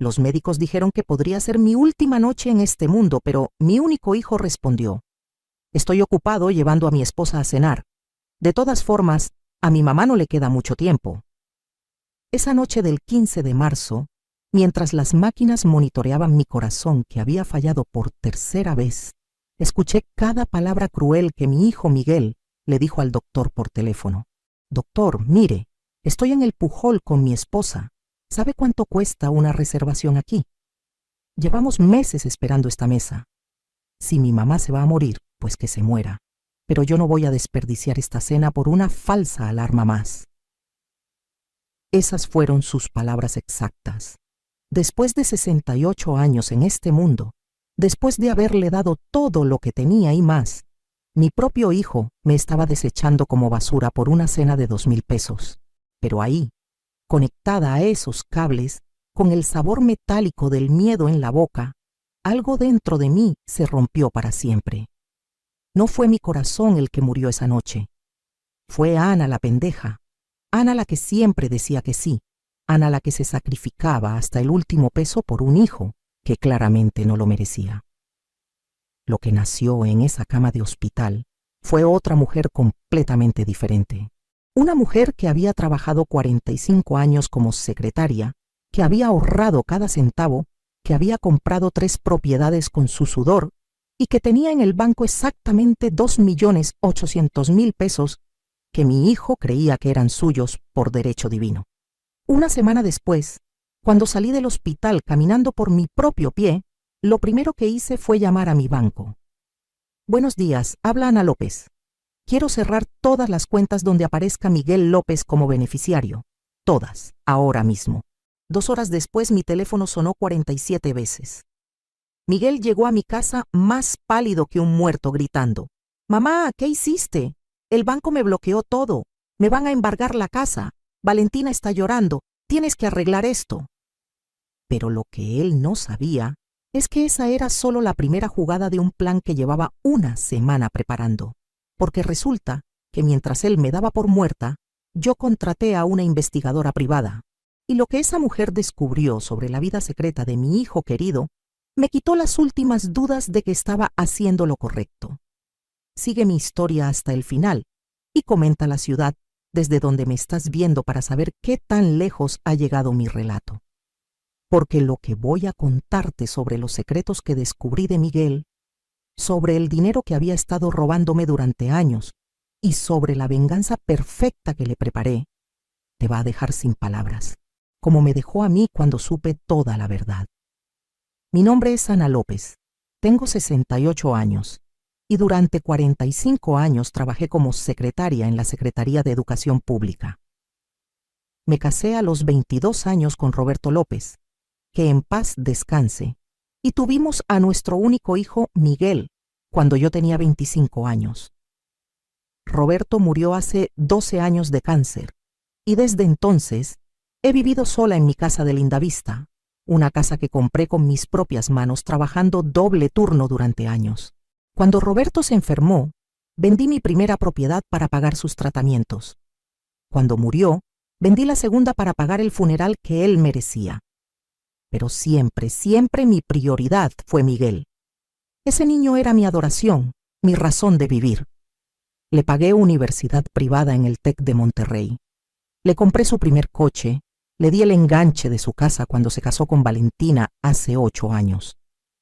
Los médicos dijeron que podría ser mi última noche en este mundo, pero mi único hijo respondió: estoy ocupado llevando a mi esposa a cenar. De todas formas, a mi mamá no le queda mucho tiempo. Esa noche del 15 de marzo, mientras las máquinas monitoreaban mi corazón que había fallado por tercera vez, escuché cada palabra cruel que mi hijo Miguel le dijo al doctor por teléfono. Doctor, mire, estoy en el Pujol con mi esposa. ¿Sabe cuánto cuesta una reservación aquí? Llevamos meses esperando esta mesa. Si mi mamá se va a morir, pues que se muera. Pero yo no voy a desperdiciar esta cena por una falsa alarma más. Esas fueron sus palabras exactas. Después de 68 años en este mundo, después de haberle dado todo lo que tenía y más, mi propio hijo me estaba desechando como basura por una cena de 2,000 pesos. Pero ahí, conectada a esos cables, con el sabor metálico del miedo en la boca, algo dentro de mí se rompió para siempre. No fue mi corazón el que murió esa noche. Fue Ana la pendeja. Ana la que siempre decía que sí. Ana la que se sacrificaba hasta el último peso por un hijo que claramente no lo merecía. Lo que nació en esa cama de hospital fue otra mujer completamente diferente. Una mujer que había trabajado 45 años como secretaria, que había ahorrado cada centavo, que había comprado 3 propiedades con su sudor y que tenía en el banco exactamente 2,800,000 pesos que mi hijo creía que eran suyos por derecho divino. Una semana después, cuando salí del hospital caminando por mi propio pie, lo primero que hice fue llamar a mi banco. Buenos días, habla Ana López. Quiero cerrar todas las cuentas donde aparezca Miguel López como beneficiario. Todas, ahora mismo. 2 horas después mi teléfono sonó 47 veces. Miguel llegó a mi casa más pálido que un muerto, gritando: «Mamá, ¿qué hiciste? El banco me bloqueó todo. Me van a embargar la casa. Valentina está llorando. Tienes que arreglar esto». Pero lo que él no sabía es que esa era solo la primera jugada de un plan que llevaba una semana preparando. Porque resulta que mientras él me daba por muerta, yo contraté a una investigadora privada. Y lo que esa mujer descubrió sobre la vida secreta de mi hijo querido me quitó las últimas dudas de que estaba haciendo lo correcto. Sigue mi historia hasta el final y comenta la ciudad desde donde me estás viendo para saber qué tan lejos ha llegado mi relato. Porque lo que voy a contarte sobre los secretos que descubrí de Miguel, sobre el dinero que había estado robándome durante años y sobre la venganza perfecta que le preparé, te va a dejar sin palabras, como me dejó a mí cuando supe toda la verdad. Mi nombre es Ana López, tengo 68 años y durante 45 años trabajé como secretaria en la Secretaría de Educación Pública. Me casé a los 22 años con Roberto López, que en paz descanse, y tuvimos a nuestro único hijo Miguel cuando yo tenía 25 años. Roberto murió hace 12 años de cáncer y desde entonces he vivido sola en mi casa de Lindavista, una casa que compré con mis propias manos trabajando doble turno durante años. Cuando Roberto se enfermó, vendí mi primera propiedad para pagar sus tratamientos. Cuando murió, vendí la segunda para pagar el funeral que él merecía. Pero siempre, siempre mi prioridad fue Miguel. Ese niño era mi adoración, mi razón de vivir. Le pagué universidad privada en el TEC de Monterrey. Le compré su primer coche, le di el enganche de su casa cuando se casó con Valentina hace 8 años.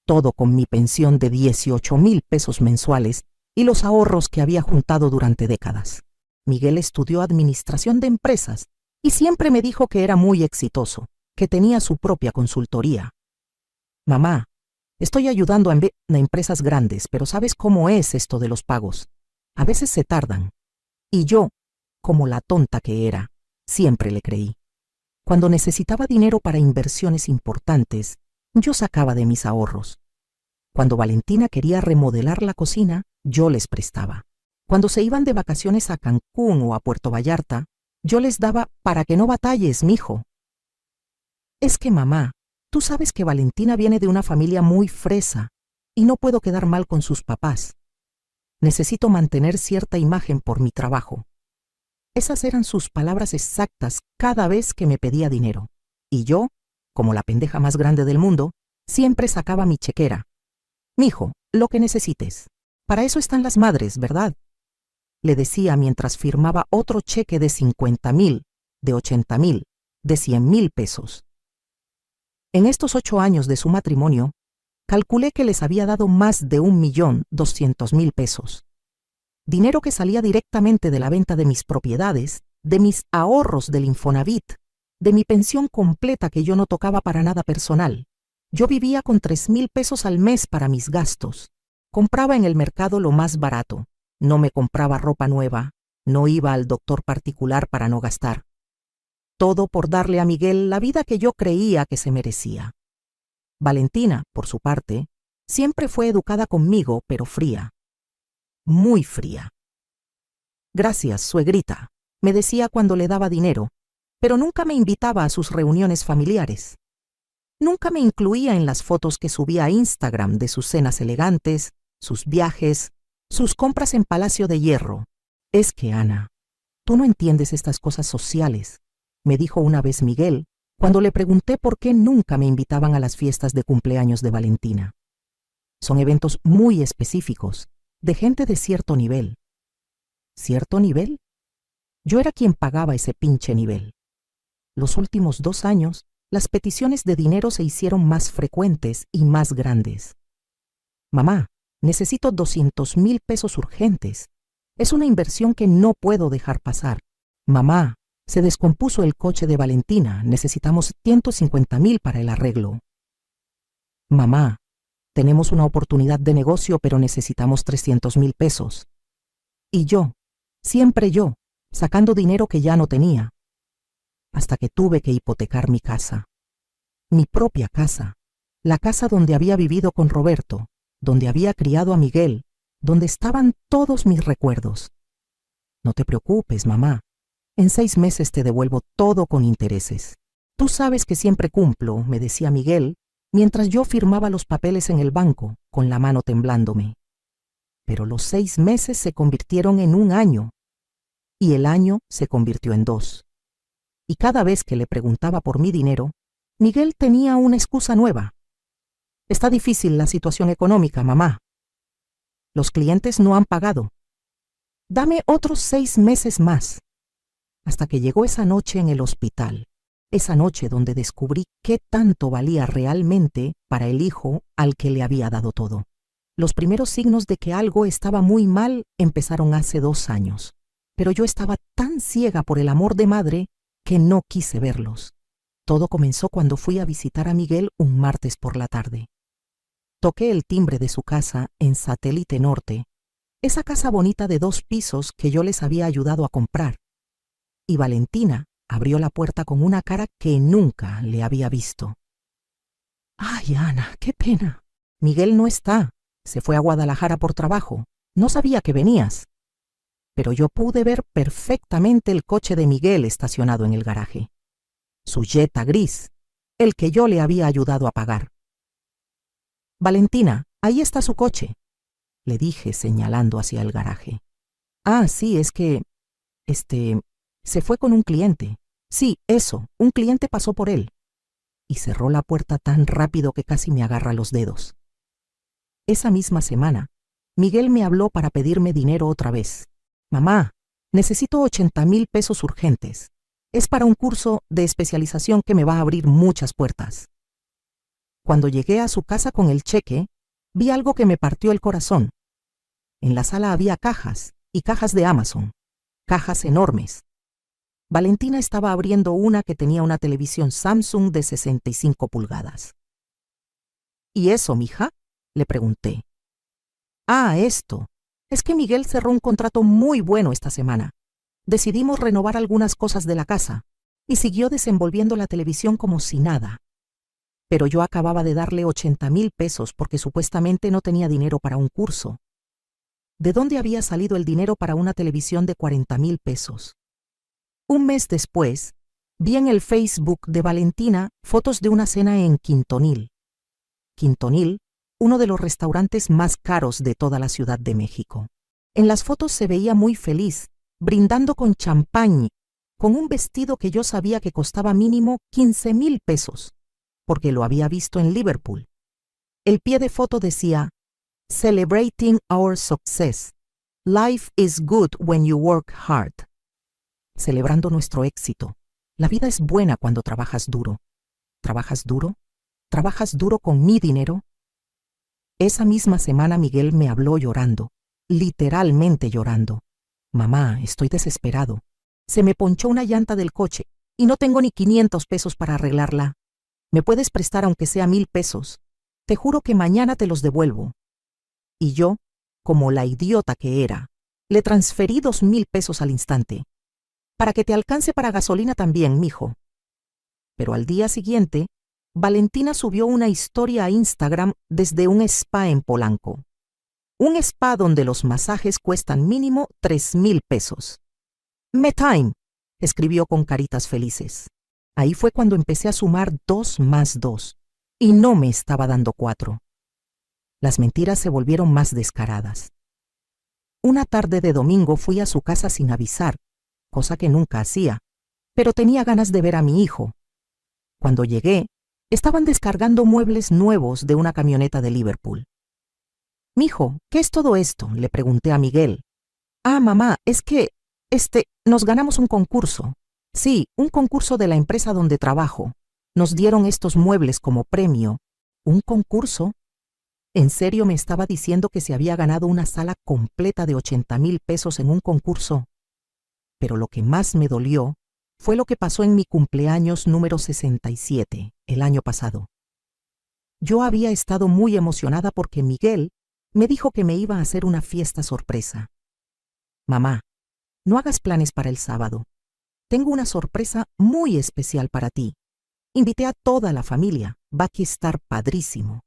Todo con mi pensión de 18,000 pesos mensuales y los ahorros que había juntado durante décadas. Miguel estudió administración de empresas y siempre me dijo que era muy exitoso, que tenía su propia consultoría. Mamá, estoy ayudando a empresas grandes, pero ¿sabes cómo es esto de los pagos? A veces se tardan. Y yo, como la tonta que era, siempre le creí. Cuando necesitaba dinero para inversiones importantes, yo sacaba de mis ahorros. Cuando Valentina quería remodelar la cocina, yo les prestaba. Cuando se iban de vacaciones a Cancún o a Puerto Vallarta, yo les daba para que no batalles, mijo. Es que mamá, tú sabes que Valentina viene de una familia muy fresa y no puedo quedar mal con sus papás. Necesito mantener cierta imagen por mi trabajo. Esas eran sus palabras exactas cada vez que me pedía dinero. Y yo como la pendeja más grande del mundo, siempre sacaba mi chequera. «Mijo, lo que necesites. Para eso están las madres, ¿verdad?», le decía mientras firmaba otro cheque de 50,000, de 80,000, de 100,000 pesos. En estos 8 años de su matrimonio, calculé que les había dado más de 1,200,000 pesos. Dinero que salía directamente de la venta de mis propiedades, de mis ahorros del Infonavit, de mi pensión completa que yo no tocaba para nada personal. Yo vivía con 3,000 pesos al mes para mis gastos. Compraba en el mercado lo más barato. No me compraba ropa nueva. No iba al doctor particular para no gastar. Todo por darle a Miguel la vida que yo creía que se merecía. Valentina, por su parte, siempre fue educada conmigo, pero fría. Muy fría. «Gracias, suegrita», me decía cuando le daba dinero, pero nunca me invitaba a sus reuniones familiares. Nunca me incluía en las fotos que subía a Instagram de sus cenas elegantes, sus viajes, sus compras en Palacio de Hierro. «Es que, Ana, tú no entiendes estas cosas sociales», me dijo una vez Miguel cuando le pregunté por qué nunca me invitaban a las fiestas de cumpleaños de Valentina. «Son eventos muy específicos, de gente de cierto nivel». ¿Cierto nivel? Yo era quien pagaba ese pinche nivel. Los últimos 2 años, las peticiones de dinero se hicieron más frecuentes y más grandes. «Mamá, necesito 200,000 pesos urgentes. Es una inversión que no puedo dejar pasar. Mamá, se descompuso el coche de Valentina. Necesitamos 150,000 para el arreglo. Mamá, tenemos una oportunidad de negocio, pero necesitamos 300,000 pesos. Y yo, siempre yo, sacando dinero que ya no tenía. Hasta que tuve que hipotecar mi casa. Mi propia casa. La casa donde había vivido con Roberto, donde había criado a Miguel, donde estaban todos mis recuerdos. No te preocupes, mamá. En 6 meses te devuelvo todo con intereses. Tú sabes que siempre cumplo, me decía Miguel, mientras yo firmaba los papeles en el banco, con la mano temblándome. Pero los 6 meses se convirtieron en 1 año, y el año se convirtió en 2. Y cada vez que le preguntaba por mi dinero, Miguel tenía una excusa nueva. «Está difícil la situación económica, mamá. Los clientes no han pagado. Dame otros 6 meses más». Hasta que llegó esa noche en el hospital, esa noche donde descubrí qué tanto valía realmente para el hijo al que le había dado todo. Los primeros signos de que algo estaba muy mal empezaron hace 2 años, pero yo estaba tan ciega por el amor de madre que no quise verlos. Todo comenzó cuando fui a visitar a Miguel un martes por la tarde. Toqué el timbre de su casa en Satélite Norte, esa casa bonita de 2 pisos que yo les había ayudado a comprar. Y Valentina abrió la puerta con una cara que nunca le había visto. «Ay, Ana, qué pena. Miguel no está. Se fue a Guadalajara por trabajo. No sabía que venías». Pero yo pude ver perfectamente el coche de Miguel estacionado en el garaje. Su Jetta gris, el que yo le había ayudado a pagar. «Valentina, ahí está su coche», le dije señalando hacia el garaje. «Ah, sí, es que... se fue con un cliente. Sí, eso, un cliente pasó por él». Y cerró la puerta tan rápido que casi me agarra los dedos. Esa misma semana, Miguel me habló para pedirme dinero otra vez. «Mamá, necesito 80,000 pesos urgentes. Es para un curso de especialización que me va a abrir muchas puertas». Cuando llegué a su casa con el cheque, vi algo que me partió el corazón. En la sala había cajas y cajas de Amazon, cajas enormes. Valentina estaba abriendo una que tenía una televisión Samsung de 65 pulgadas. «¿Y eso, mija?», le pregunté. «Ah, esto. Es que Miguel cerró un contrato muy bueno esta semana. Decidimos renovar algunas cosas de la casa y siguió desenvolviendo la televisión como si nada. Pero yo acababa de darle 80,000 pesos porque supuestamente no tenía dinero para un curso. ¿De dónde había salido el dinero para una televisión de 40,000 pesos? Un mes después, vi en el Facebook de Valentina fotos de una cena en Quintonil. Quintonil, uno de los restaurantes más caros de toda la Ciudad de México. En las fotos se veía muy feliz, brindando con champán, con un vestido que yo sabía que costaba mínimo 15,000 pesos. porque lo había visto en Liverpool. El pie de foto decía, Celebrating our success. Life is good when you work hard. Celebrando nuestro éxito. La vida es buena cuando trabajas duro. ¿Trabajas duro? ¿Trabajas duro con mi dinero? Esa misma semana Miguel me habló llorando, literalmente llorando. Mamá, estoy desesperado. Se me ponchó una llanta del coche y no tengo ni 500 pesos para arreglarla. ¿Me puedes prestar aunque sea 1,000 pesos? Te juro que mañana te los devuelvo. Y yo, como la idiota que era, le transferí 2,000 pesos al instante. Para que te alcance para gasolina también, mijo. Pero al día siguiente, Valentina subió una historia a Instagram desde un spa en Polanco. Un spa donde los masajes cuestan mínimo 3,000 pesos. Me time, escribió con caritas felices. Ahí fue cuando empecé a sumar 2 más 2, y no me estaba dando 4. Las mentiras se volvieron más descaradas. Una tarde de domingo fui a su casa sin avisar, cosa que nunca hacía, pero tenía ganas de ver a mi hijo. Cuando llegué, estaban descargando muebles nuevos de una camioneta de Liverpool. «Mijo, ¿qué es todo esto?», le pregunté a Miguel. «Ah, mamá, es que, nos ganamos un concurso. Sí, un concurso de la empresa donde trabajo. Nos dieron estos muebles como premio». ¿Un concurso? ¿En serio me estaba diciendo que se había ganado una sala completa de 80,000 pesos en un concurso? Pero lo que más me dolió fue lo que pasó en mi cumpleaños número 67, el año pasado. Yo había estado muy emocionada porque Miguel me dijo que me iba a hacer una fiesta sorpresa. «Mamá, no hagas planes para el sábado. Tengo una sorpresa muy especial para ti. Invité a toda la familia, va a estar padrísimo».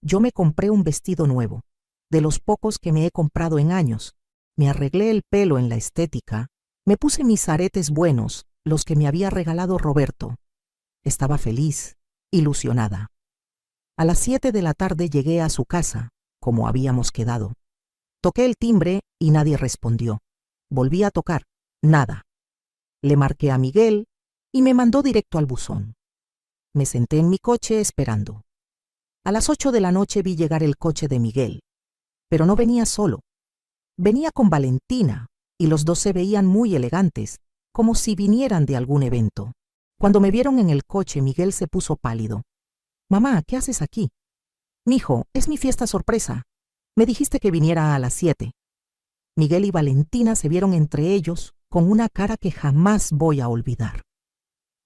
Yo me compré un vestido nuevo, de los pocos que me he comprado en años. Me arreglé el pelo en la estética, me puse mis aretes buenos, los que me había regalado Roberto. Estaba feliz, ilusionada. A las 7 de la tarde llegué a su casa, como habíamos quedado. Toqué el timbre y nadie respondió. Volví a tocar, nada. Le marqué a Miguel y me mandó directo al buzón. Me senté en mi coche esperando. A las 8 de la noche vi llegar el coche de Miguel, pero no venía solo. Venía con Valentina y los dos se veían muy elegantes, como si vinieran de algún evento. Cuando me vieron en el coche, Miguel se puso pálido. «Mamá, ¿qué haces aquí?» «Mijo, es mi fiesta sorpresa. Me dijiste que viniera a las 7. Miguel y Valentina se vieron entre ellos con una cara que jamás voy a olvidar.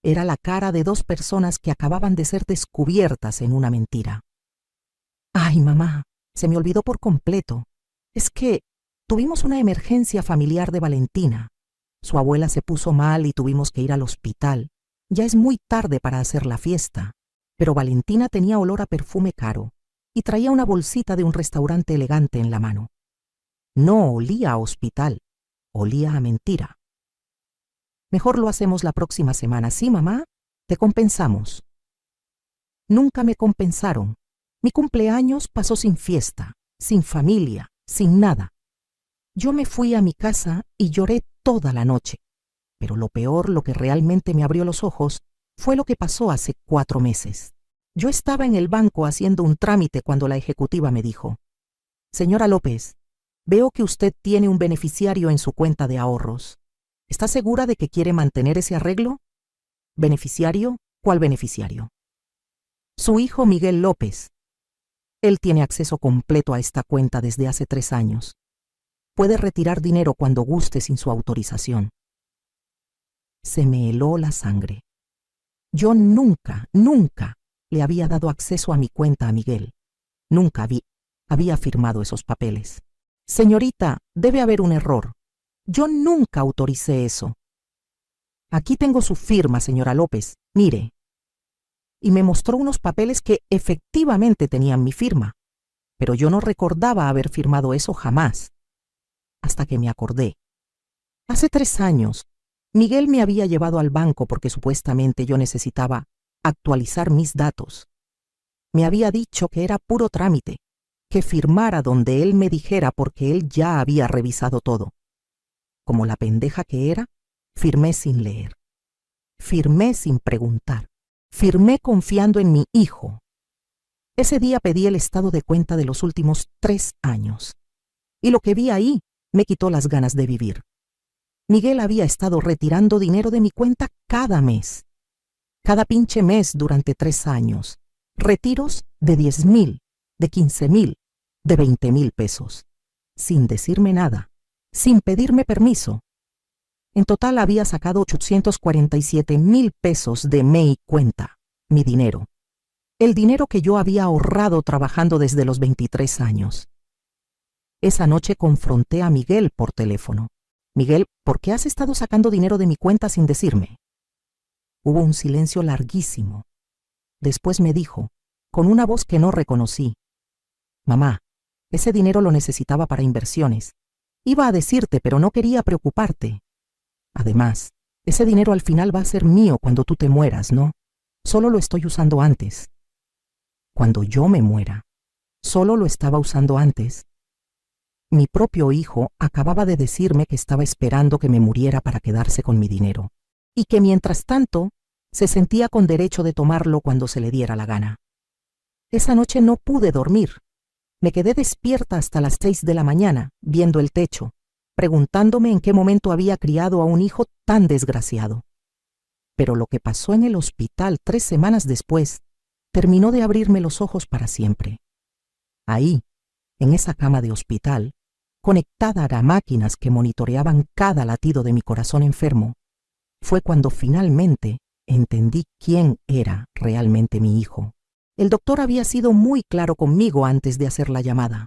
Era la cara de 2 personas que acababan de ser descubiertas en una mentira. «Ay, mamá, se me olvidó por completo. Es que tuvimos una emergencia familiar de Valentina. Su abuela se puso mal y tuvimos que ir al hospital. Ya es muy tarde para hacer la fiesta». Pero Valentina tenía olor a perfume caro y traía una bolsita de un restaurante elegante en la mano. No olía a hospital, olía a mentira. «Mejor lo hacemos la próxima semana, ¿sí, mamá? Te compensamos». Nunca me compensaron. Mi cumpleaños pasó sin fiesta, sin familia, sin nada. Yo me fui a mi casa y lloré toda la noche. Pero lo peor, lo que realmente me abrió los ojos, fue lo que pasó hace 4 meses. Yo estaba en el banco haciendo un trámite cuando la ejecutiva me dijo: «Señora López, veo que usted tiene un beneficiario en su cuenta de ahorros. ¿Está segura de que quiere mantener ese arreglo?» «¿Beneficiario? ¿Cuál beneficiario?» «Su hijo Miguel López. Él tiene acceso completo a esta cuenta desde hace 3 años. Puede retirar dinero cuando guste sin su autorización». Se me heló la sangre. Yo nunca le había dado acceso a mi cuenta a Miguel. Nunca había firmado esos papeles. «Señorita, debe haber un error. Yo nunca autoricé eso. Aquí tengo su firma, señora López. Mire». Y me mostró unos papeles que efectivamente tenían mi firma, pero yo no recordaba haber firmado eso jamás. Hasta que me acordé. Hace 3 años, Miguel me había llevado al banco porque supuestamente yo necesitaba actualizar mis datos. Me había dicho que era puro trámite, que firmara donde él me dijera porque él ya había revisado todo. Como la pendeja que era, firmé sin leer. Firmé sin preguntar. Firmé confiando en mi hijo. Ese día pedí el estado de cuenta de los últimos 3 años. Y lo que vi ahí me quitó las ganas de vivir. Miguel había estado retirando dinero de mi cuenta cada mes. Cada pinche mes durante 3 años. Retiros de 10,000, de 15,000, de 20,000 pesos. Sin decirme nada, sin pedirme permiso. En total había sacado 847,000 pesos de mi cuenta, mi dinero. El dinero que yo había ahorrado trabajando desde los 23 años. Esa noche confronté a Miguel por teléfono. Miguel, ¿por qué has estado sacando dinero de mi cuenta sin decirme? Hubo un silencio larguísimo. Después me dijo, con una voz que no reconocí: mamá, ese dinero lo necesitaba para inversiones. Iba a decirte, pero no quería preocuparte. Además, ese dinero al final va a ser mío cuando tú te mueras, ¿no? Solo lo estoy usando antes. Cuando yo me muera, solo lo estaba usando antes. Mi propio hijo acababa de decirme que estaba esperando que me muriera para quedarse con mi dinero, y que mientras tanto se sentía con derecho de tomarlo cuando se le diera la gana. Esa noche no pude dormir. Me quedé despierta hasta las 6 de la mañana, viendo el techo, preguntándome en qué momento había criado a un hijo tan desgraciado. Pero lo que pasó en el hospital 3 semanas después terminó de abrirme los ojos para siempre. Ahí, en esa cama de hospital, conectada a máquinas que monitoreaban cada latido de mi corazón enfermo, fue cuando finalmente entendí quién era realmente mi hijo. El doctor había sido muy claro conmigo antes de hacer la llamada.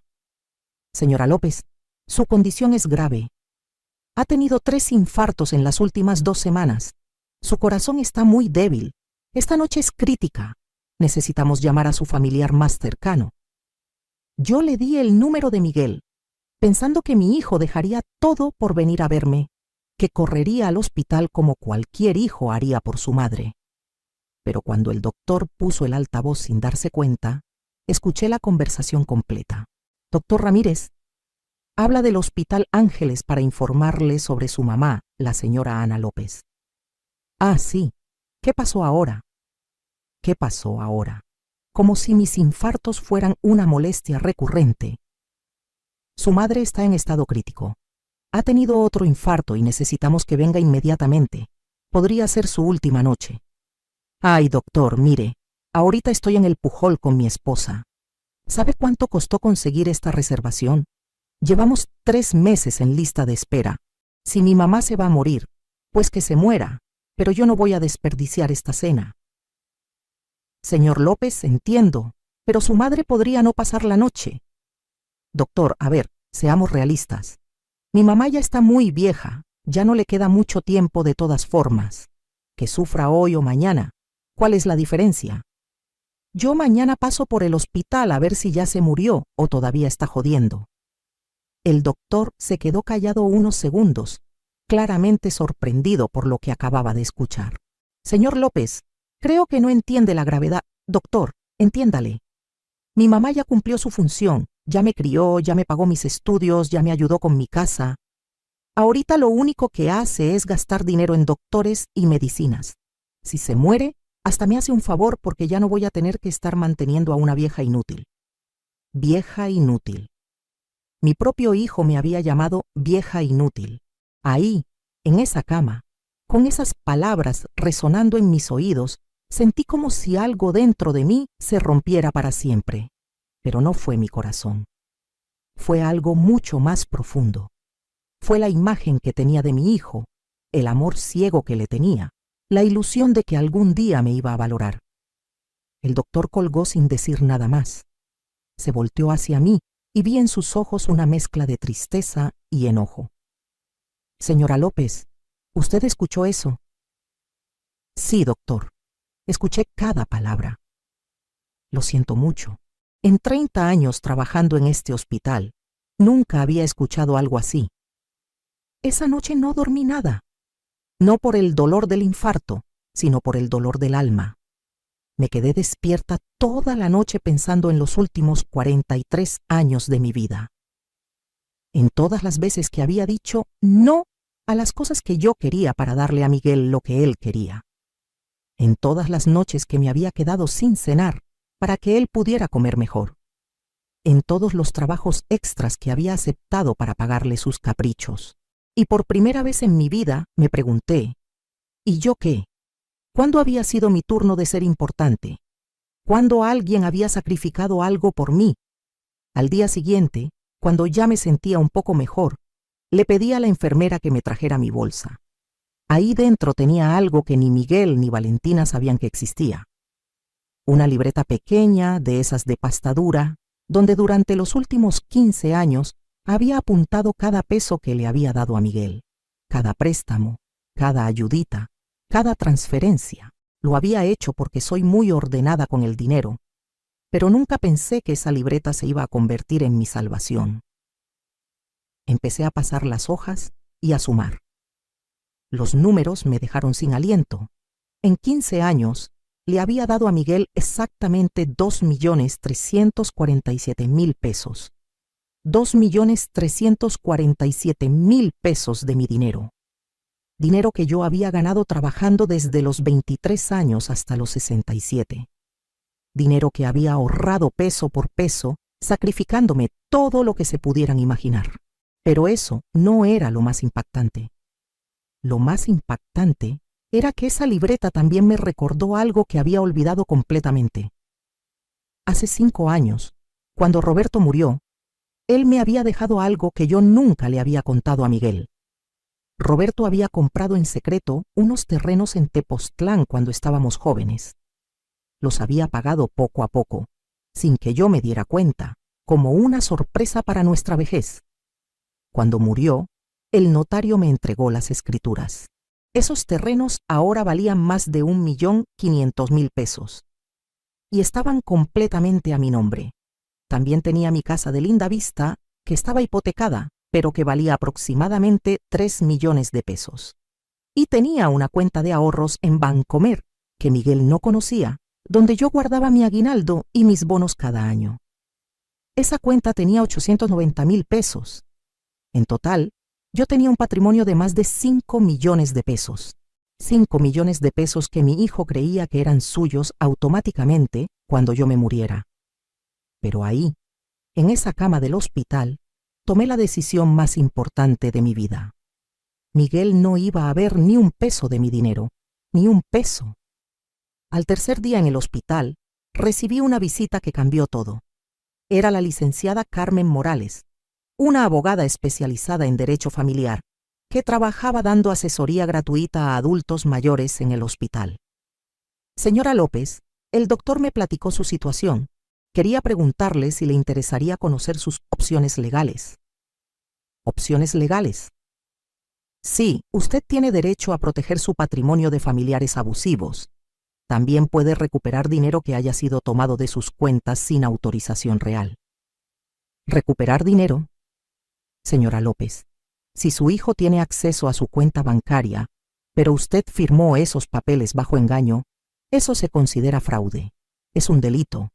Señora López, su condición es grave. Ha tenido 3 infartos en las últimas 2 semanas. Su corazón está muy débil. Esta noche es crítica. Necesitamos llamar a su familiar más cercano. Yo le di el número de Miguel, pensando que mi hijo dejaría todo por venir a verme, que correría al hospital como cualquier hijo haría por su madre. Pero cuando el doctor puso el altavoz sin darse cuenta, escuché la conversación completa. Doctor Ramírez, habla del Hospital Ángeles para informarle sobre su mamá, la señora Ana López. Ah, sí. ¿Qué pasó ahora? ¿Qué pasó ahora? Como si mis infartos fueran una molestia recurrente. Su madre está en estado crítico. Ha tenido otro infarto y necesitamos que venga inmediatamente. Podría ser su última noche. Ay, doctor, mire, ahorita estoy en el Pujol con mi esposa. ¿Sabe cuánto costó conseguir esta reservación? Llevamos 3 meses en lista de espera. Si mi mamá se va a morir, pues que se muera, pero yo no voy a desperdiciar esta cena. Señor López, entiendo, pero su madre podría no pasar la noche. Doctor, a ver, seamos realistas. Mi mamá ya está muy vieja, ya no le queda mucho tiempo de todas formas. Que sufra hoy o mañana, ¿cuál es la diferencia? Yo mañana paso por el hospital a ver si ya se murió o todavía está jodiendo. El doctor se quedó callado unos segundos, claramente sorprendido por lo que acababa de escuchar. Señor López, creo que no entiende la gravedad. Doctor, entiéndale. Mi mamá ya cumplió su función, ya me crió, ya me pagó mis estudios, ya me ayudó con mi casa. Ahorita lo único que hace es gastar dinero en doctores y medicinas. Si se muere, hasta me hace un favor porque ya no voy a tener que estar manteniendo a una vieja inútil. Vieja inútil. Mi propio hijo me había llamado vieja inútil. Ahí, en esa cama, con esas palabras resonando en mis oídos, sentí como si algo dentro de mí se rompiera para siempre. Pero no fue mi corazón. Fue algo mucho más profundo. Fue la imagen que tenía de mi hijo, el amor ciego que le tenía, la ilusión de que algún día me iba a valorar. El doctor colgó sin decir nada más. Se volteó hacia mí y vi en sus ojos una mezcla de tristeza y enojo. Señora López, ¿usted escuchó eso? Sí, doctor. Escuché cada palabra. Lo siento mucho. En 30 años trabajando en este hospital, nunca había escuchado algo así. Esa noche no dormí nada. No por el dolor del infarto, sino por el dolor del alma. Me quedé despierta toda la noche pensando en los últimos 43 años de mi vida. En todas las veces que había dicho no a las cosas que yo quería para darle a Miguel lo que él quería. en todas las noches que me había quedado sin cenar para que él pudiera comer mejor, en todos los trabajos extras que había aceptado para pagarle sus caprichos. Y por primera vez en mi vida me pregunté, ¿y yo qué? ¿Cuándo había sido mi turno de ser importante? ¿Cuándo alguien había sacrificado algo por mí? Al día siguiente, cuando ya me sentía un poco mejor, le pedí a la enfermera que me trajera mi bolsa. Ahí dentro tenía algo que ni Miguel ni Valentina sabían que existía. Una libreta pequeña, de esas de pasta dura, donde durante los últimos 15 años había apuntado cada peso que le había dado a Miguel, cada préstamo, cada ayudita, cada transferencia. Lo había hecho porque soy muy ordenada con el dinero, pero nunca pensé que esa libreta se iba a convertir en mi salvación. Empecé a pasar las hojas y a sumar. Los números me dejaron sin aliento. En 15 años le había dado a Miguel exactamente 2.347.000 pesos. 2.347.000 pesos de mi dinero. Dinero que yo había ganado trabajando desde los 23 años hasta los 67. Dinero que había ahorrado peso por peso, sacrificándome todo lo que se pudieran imaginar. Pero eso no era lo más impactante. Lo más impactante era que esa libreta también me recordó algo que había olvidado completamente. Hace 5 años, cuando Roberto murió, él me había dejado algo que yo nunca le había contado a Miguel. Roberto había comprado en secreto unos terrenos en Tepoztlán cuando estábamos jóvenes. Los había pagado poco a poco, sin que yo me diera cuenta, como una sorpresa para nuestra vejez. Cuando murió, el notario me entregó las escrituras. Esos terrenos ahora valían más de 1.500.000 pesos. Y estaban completamente a mi nombre. También tenía mi casa de linda vista, que estaba hipotecada, pero que valía aproximadamente 3 millones de pesos. Y tenía una cuenta de ahorros en Bancomer, que Miguel no conocía, donde yo guardaba mi aguinaldo y mis bonos cada año. Esa cuenta tenía 890.000 pesos. En total, yo tenía un patrimonio de más de 5 millones de pesos. 5 millones de pesos que mi hijo creía que eran suyos automáticamente cuando yo me muriera. Pero ahí, en esa cama del hospital, tomé la decisión más importante de mi vida. Miguel no iba a ver ni un peso de mi dinero, ni un peso. Al tercer día en el hospital, recibí una visita que cambió todo. Era la licenciada Carmen Morales, una abogada especializada en derecho familiar, que trabajaba dando asesoría gratuita a adultos mayores en el hospital. Señora López, el doctor me platicó su situación. Quería preguntarle si le interesaría conocer sus opciones legales. ¿Opciones legales? Sí, usted tiene derecho a proteger su patrimonio de familiares abusivos. También puede recuperar dinero que haya sido tomado de sus cuentas sin autorización real. ¿Recuperar dinero? Señora López, si su hijo tiene acceso a su cuenta bancaria, pero usted firmó esos papeles bajo engaño, eso se considera fraude. Es un delito.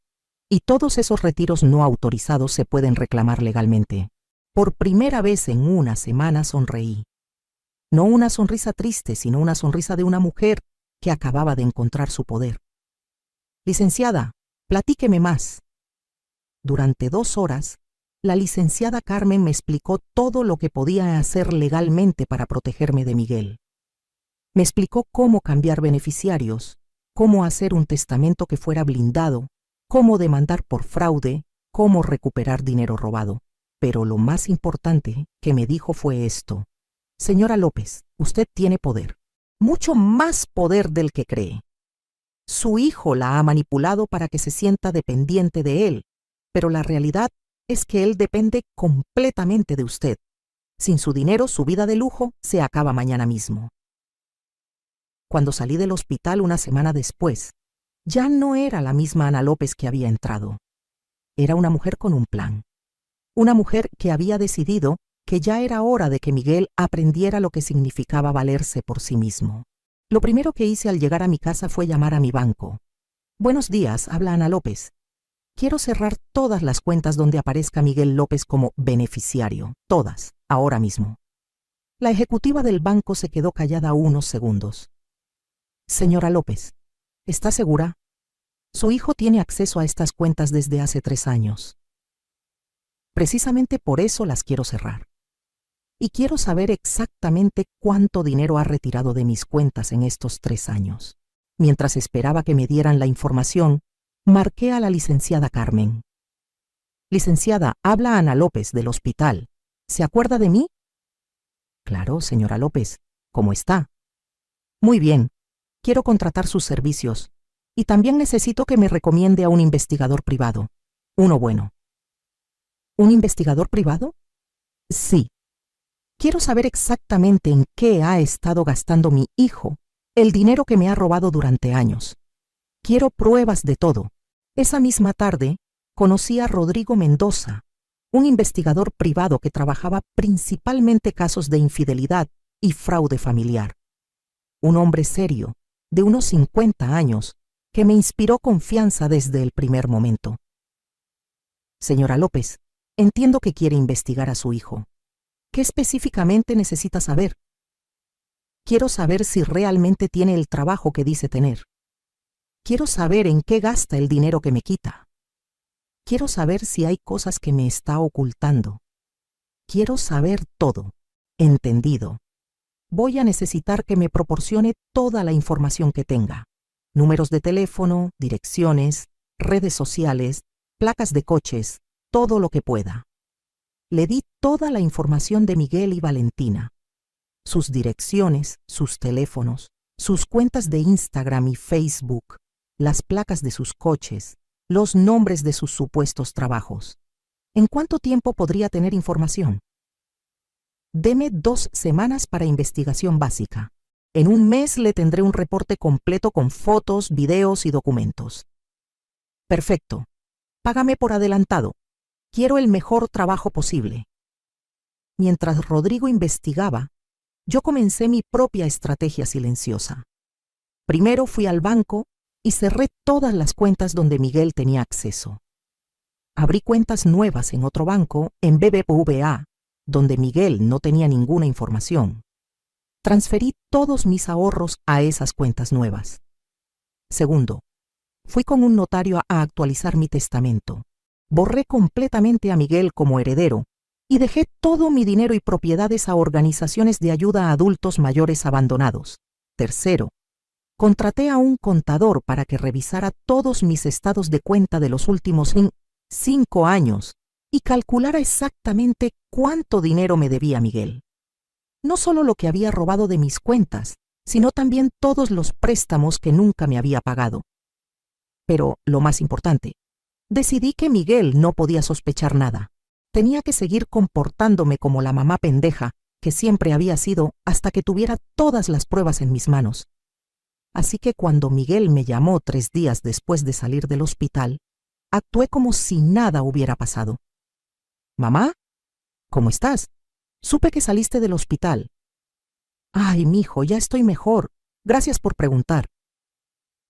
Y todos esos retiros no autorizados se pueden reclamar legalmente. Por primera vez en una semana sonreí. No una sonrisa triste, sino una sonrisa de una mujer que acababa de encontrar su poder. Licenciada, platíqueme más. Durante 2 horas, la licenciada Carmen me explicó todo lo que podía hacer legalmente para protegerme de Miguel. Me explicó cómo cambiar beneficiarios, cómo hacer un testamento que fuera blindado, cómo demandar por fraude, cómo recuperar dinero robado. Pero lo más importante que me dijo fue esto. Señora López, usted tiene poder. Mucho más poder del que cree. Su hijo la ha manipulado para que se sienta dependiente de él, pero la realidad es que él depende completamente de usted. Sin su dinero, su vida de lujo se acaba mañana mismo. Cuando salí del hospital una semana después, ya no era la misma Ana López que había entrado. Era una mujer con un plan. Una mujer que había decidido que ya era hora de que Miguel aprendiera lo que significaba valerse por sí mismo. Lo primero que hice al llegar a mi casa fue llamar a mi banco. Buenos días, habla Ana López. Quiero cerrar todas las cuentas donde aparezca Miguel López como beneficiario. Todas, ahora mismo. La ejecutiva del banco se quedó callada unos segundos. Señora López, ¿Está segura? Su hijo tiene acceso a estas cuentas desde hace 3 años. Precisamente por eso las quiero cerrar. Y quiero saber exactamente cuánto dinero ha retirado de mis cuentas en estos 3 años. Mientras esperaba que me dieran la información, marqué a la licenciada Carmen. Licenciada, habla Ana López del hospital. ¿Se acuerda de mí? Claro, señora López. ¿Cómo está? Muy bien. Quiero contratar sus servicios. Y también necesito que me recomiende a un investigador privado. Uno bueno. ¿Un investigador privado? Sí. Quiero saber exactamente en qué ha estado gastando mi hijo el dinero que me ha robado durante años. Quiero pruebas de todo. Esa misma tarde, conocí a Rodrigo Mendoza, un investigador privado que trabajaba principalmente casos de infidelidad y fraude familiar. Un hombre serio, de unos 50 años, que me inspiró confianza desde el primer momento. Señora López, entiendo que quiere investigar a su hijo. ¿Qué específicamente necesita saber? Quiero saber si realmente tiene el trabajo que dice tener. Quiero saber en qué gasta el dinero que me quita. Quiero saber si hay cosas que me está ocultando. Quiero saber todo. Entendido. Voy a necesitar que me proporcione toda la información que tenga. Números de teléfono, direcciones, redes sociales, placas de coches, todo lo que pueda. Le di toda la información de Miguel y Valentina. Sus direcciones, sus teléfonos, sus cuentas de Instagram y Facebook, las placas de sus coches, los nombres de sus supuestos trabajos. ¿En cuánto tiempo podría tener información? Deme 2 semanas para investigación básica. En un mes le tendré un reporte completo con fotos, videos y documentos. Perfecto. Págame por adelantado. Quiero el mejor trabajo posible. Mientras Rodrigo investigaba, yo comencé mi propia estrategia silenciosa. Primero fui al banco y cerré todas las cuentas donde Miguel tenía acceso. Abrí cuentas nuevas en otro banco, en BBVA, donde Miguel no tenía ninguna información. Transferí todos mis ahorros a esas cuentas nuevas. Segundo, fui con un notario a actualizar mi testamento. Borré completamente a Miguel como heredero y dejé todo mi dinero y propiedades a organizaciones de ayuda a adultos mayores abandonados. Tercero, contraté a un contador para que revisara todos mis estados de cuenta de los últimos 5 años y calculara exactamente cuánto dinero me debía Miguel. No solo lo que había robado de mis cuentas, sino también todos los préstamos que nunca me había pagado. Pero, lo más importante, decidí que Miguel no podía sospechar nada. Tenía que seguir comportándome como la mamá pendeja que siempre había sido hasta que tuviera todas las pruebas en mis manos. Así que cuando Miguel me llamó 3 días después de salir del hospital, actué como si nada hubiera pasado. «Mamá, ¿cómo estás? Supe que saliste del hospital». «Ay, mijo, ya estoy mejor. Gracias por preguntar.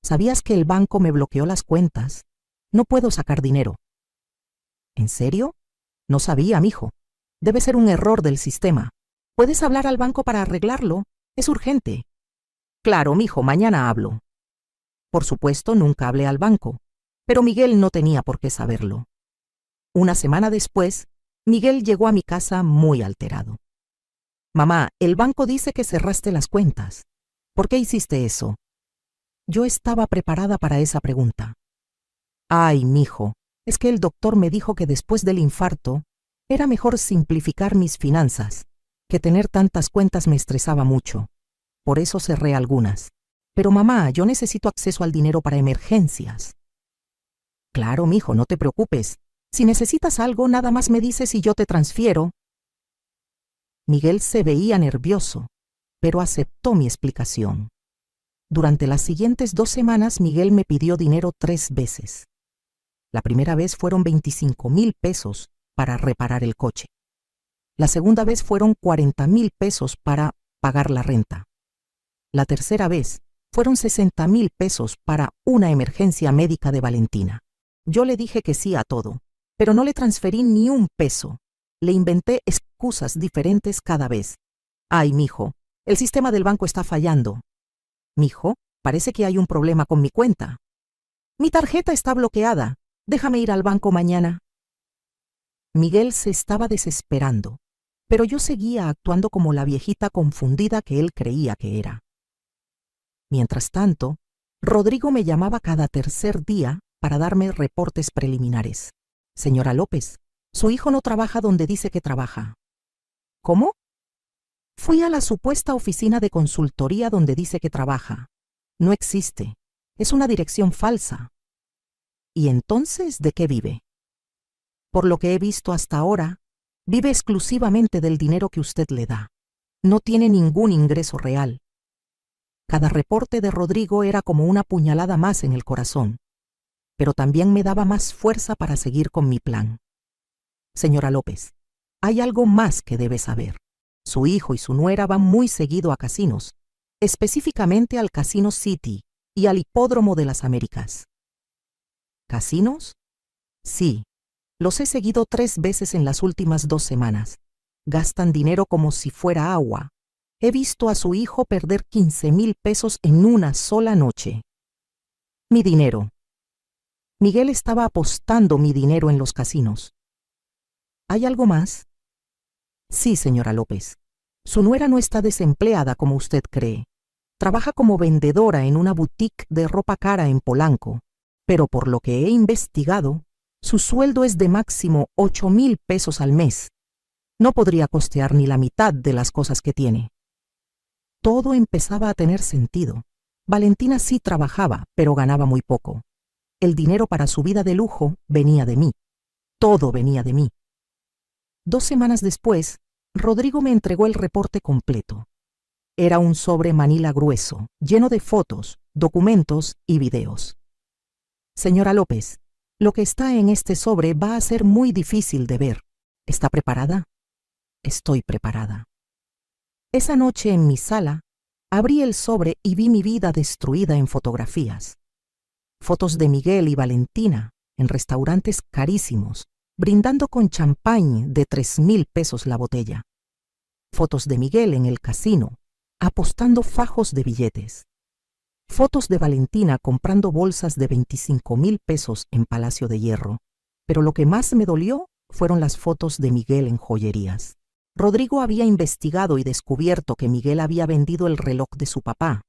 ¿Sabías que el banco me bloqueó las cuentas? No puedo sacar dinero». «¿En serio? No sabía, mijo. Debe ser un error del sistema. ¿Puedes hablar al banco para arreglarlo? Es urgente». «Claro, mijo, mañana hablo». Por supuesto, nunca hablé al banco, pero Miguel no tenía por qué saberlo. Una semana después, Miguel llegó a mi casa muy alterado. «Mamá, el banco dice que cerraste las cuentas. ¿Por qué hiciste eso?» Yo estaba preparada para esa pregunta. «Ay, mijo, es que el doctor me dijo que después del infarto era mejor simplificar mis finanzas, que tener tantas cuentas me estresaba mucho. Por eso cerré algunas. Pero mamá, yo necesito acceso al dinero para emergencias». «Claro, mijo, no te preocupes. Si necesitas algo, nada más me dices y yo te transfiero». Miguel se veía nervioso, pero aceptó mi explicación. Durante las siguientes 2 semanas, Miguel me pidió dinero 3 veces. La primera vez fueron 25,000 pesos para reparar el coche. La segunda vez fueron 40,000 pesos para pagar la renta. La tercera vez fueron 60,000 pesos para una emergencia médica de Valentina. Yo le dije que sí a todo, pero no le transferí ni un peso. Le inventé excusas diferentes cada vez. «Ay, mijo, el sistema del banco está fallando». «¿Mijo? Parece que hay un problema con mi cuenta. Mi tarjeta está bloqueada. Déjame ir al banco mañana. Miguel se estaba desesperando, pero yo seguía actuando como la viejita confundida que él creía que era. Mientras tanto, Rodrigo me llamaba cada tercer día para darme reportes preliminares. Señora López, su hijo no trabaja donde dice que trabaja. ¿Cómo? Fui a la supuesta oficina de consultoría donde dice que trabaja. No existe. Es una dirección falsa. ¿Y entonces de qué vive? Por lo que he visto hasta ahora, vive exclusivamente del dinero que usted le da. No tiene ningún ingreso real. Cada reporte de Rodrigo era como una puñalada más en el corazón, pero también me daba más fuerza para seguir con mi plan. Señora López, hay algo más que debe saber. Su hijo y su nuera van muy seguido a casinos, específicamente al Casino City y al Hipódromo de las Américas. ¿Casinos? Sí, los he seguido 3 veces en las últimas 2 semanas. Gastan dinero como si fuera agua. He visto a su hijo perder 15,000 pesos en una sola noche. Mi dinero. Miguel estaba apostando mi dinero en los casinos. ¿Hay algo más? Sí, señora López. Su nuera no está desempleada como usted cree. Trabaja como vendedora en una boutique de ropa cara en Polanco, pero por lo que he investigado, su sueldo es de máximo 8,000 pesos al mes. No podría costear ni la mitad de las cosas que tiene. Todo empezaba a tener sentido. Valentina sí trabajaba, pero ganaba muy poco. El dinero para su vida de lujo venía de mí. Todo venía de mí. 2 semanas después, Rodrigo me entregó el reporte completo. Era un sobre manila grueso, lleno de fotos, documentos y videos. Señora López, lo que está en este sobre va a ser muy difícil de ver. ¿Está preparada? Estoy preparada. Esa noche en mi sala, abrí el sobre y vi mi vida destruida en fotografías. Fotos de Miguel y Valentina en restaurantes carísimos, brindando con champán de 3,000 pesos la botella. Fotos de Miguel en el casino, apostando fajos de billetes. Fotos de Valentina comprando bolsas de 25,000 pesos en Palacio de Hierro. Pero lo que más me dolió fueron las fotos de Miguel en joyerías. Rodrigo había investigado y descubierto que Miguel había vendido el reloj de su papá.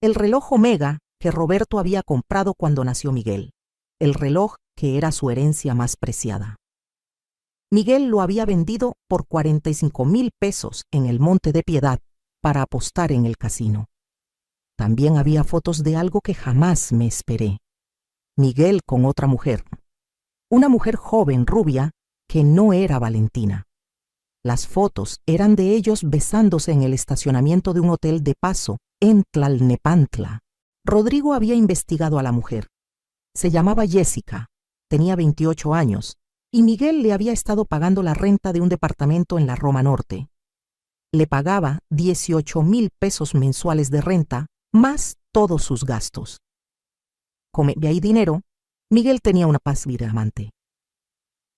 El reloj Omega que Roberto había comprado cuando nació Miguel. El reloj que era su herencia más preciada. Miguel lo había vendido por 45,000 pesos en el Monte de Piedad para apostar en el casino. También había fotos de algo que jamás me esperé. Miguel con otra mujer. Una mujer joven, rubia, que no era Valentina. Las fotos eran de ellos besándose en el estacionamiento de un hotel de paso en Tlalnepantla. Rodrigo había investigado a la mujer. Se llamaba Jessica, tenía 28 años, y Miguel le había estado pagando la renta de un departamento en la Roma Norte. Le pagaba 18,000 pesos mensuales de renta, más todos sus gastos. Como había dinero, Miguel tenía una paz de amante.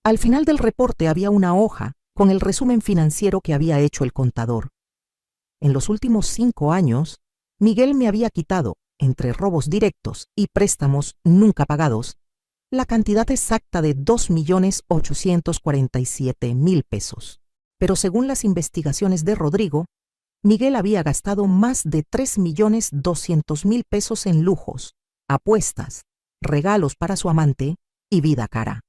Al final del reporte había una hoja con el resumen financiero que había hecho el contador. En los últimos 5 años, Miguel me había quitado, entre robos directos y préstamos nunca pagados, la cantidad exacta de 2,847,000 pesos. Pero según las investigaciones de Rodrigo, Miguel había gastado más de 3,200,000 pesos en lujos, apuestas, regalos para su amante y vida cara.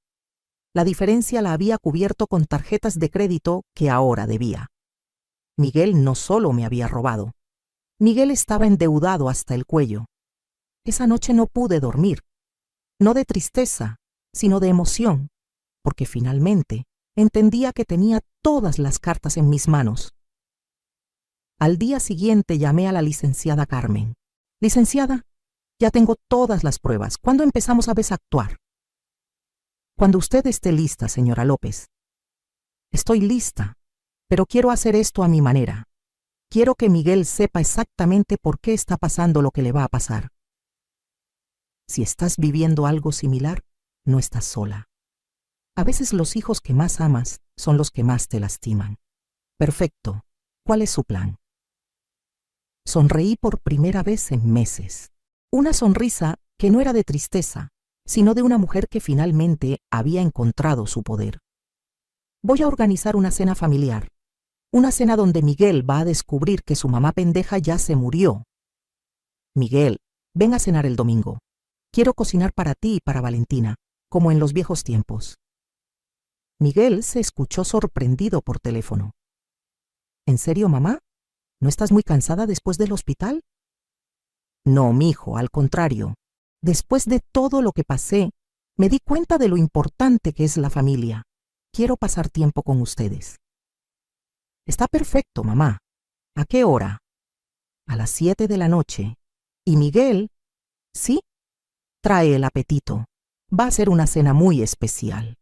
La diferencia la había cubierto con tarjetas de crédito que ahora debía. Miguel no solo me había robado. Miguel estaba endeudado hasta el cuello. Esa noche no pude dormir, no de tristeza, sino de emoción, porque finalmente entendía que tenía todas las cartas en mis manos. Al día siguiente llamé a la licenciada Carmen. Licenciada, ya tengo todas las pruebas. ¿Cuándo empezamos a desactuar? Cuando usted esté lista, señora López. Estoy lista, pero quiero hacer esto a mi manera. Quiero que Miguel sepa exactamente por qué está pasando lo que le va a pasar. Si estás viviendo algo similar, no estás sola. A veces los hijos que más amas son los que más te lastiman. Perfecto. ¿Cuál es su plan? Sonreí por primera vez en meses. Una sonrisa que no era de tristeza, sino de una mujer que finalmente había encontrado su poder. Voy a organizar una cena familiar. Una cena donde Miguel va a descubrir que su mamá pendeja ya se murió. Miguel, ven a cenar el domingo. Quiero cocinar para ti y para Valentina, como en los viejos tiempos. Miguel se escuchó sorprendido por teléfono. ¿En serio, mamá? ¿No estás muy cansada después del hospital? No, mijo, al contrario. Después de todo lo que pasé, me di cuenta de lo importante que es la familia. Quiero pasar tiempo con ustedes. Está perfecto, mamá. ¿A qué hora? A las 7 de la noche. ¿Y Miguel? Sí, trae el apetito. Va a ser una cena muy especial.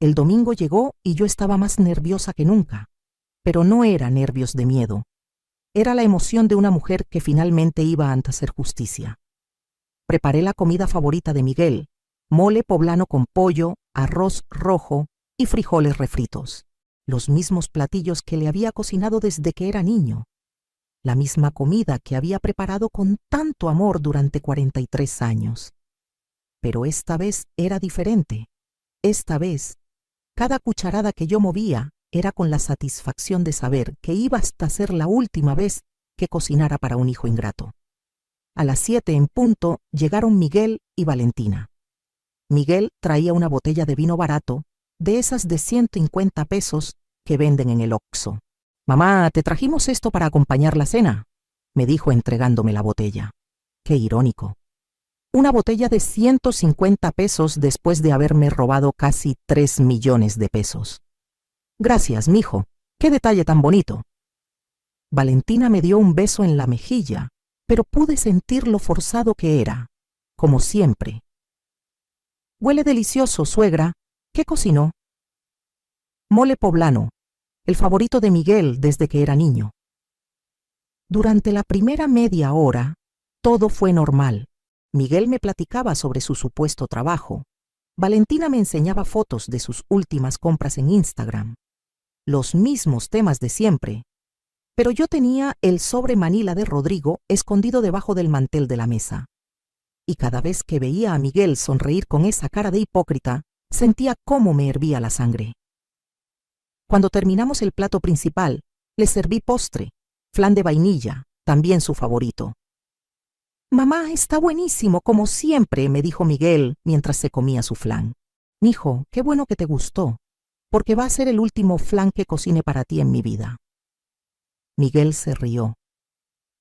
El domingo llegó y yo estaba más nerviosa que nunca. Pero no era nervios de miedo. Era la emoción de una mujer que finalmente iba a hacer justicia. Preparé la comida favorita de Miguel: mole poblano con pollo, arroz rojo y frijoles refritos. Los mismos platillos que le había cocinado desde que era niño. La misma comida que había preparado con tanto amor durante 43 años. Pero esta vez era diferente. Esta vez, cada cucharada que yo movía era con la satisfacción de saber que iba hasta ser la última vez que cocinara para un hijo ingrato. A las 7 en punto llegaron Miguel y Valentina. Miguel traía una botella de vino barato, de esas de 150 pesos que venden en el Oxxo. «Mamá, te trajimos esto para acompañar la cena», me dijo entregándome la botella. Qué irónico. Una botella de 150 pesos después de haberme robado casi 3 millones de pesos. «Gracias, mijo. Qué detalle tan bonito». Valentina me dio un beso en la mejilla, pero pude sentir lo forzado que era, como siempre. «Huele delicioso, suegra. ¿Qué cocinó?» «Mole poblano, el favorito de Miguel desde que era niño». Durante la primera media hora, todo fue normal. Miguel me platicaba sobre su supuesto trabajo. Valentina me enseñaba fotos de sus últimas compras en Instagram. Los mismos temas de siempre. Pero yo tenía el sobre Manila de Rodrigo escondido debajo del mantel de la mesa. Y cada vez que veía a Miguel sonreír con esa cara de hipócrita, sentía cómo me hervía la sangre. Cuando terminamos el plato principal, le serví postre, flan de vainilla, también su favorito. «Mamá, está buenísimo, como siempre», me dijo Miguel mientras se comía su flan. «Mijo, qué bueno que te gustó, porque va a ser el último flan que cocine para ti en mi vida». Miguel se rió.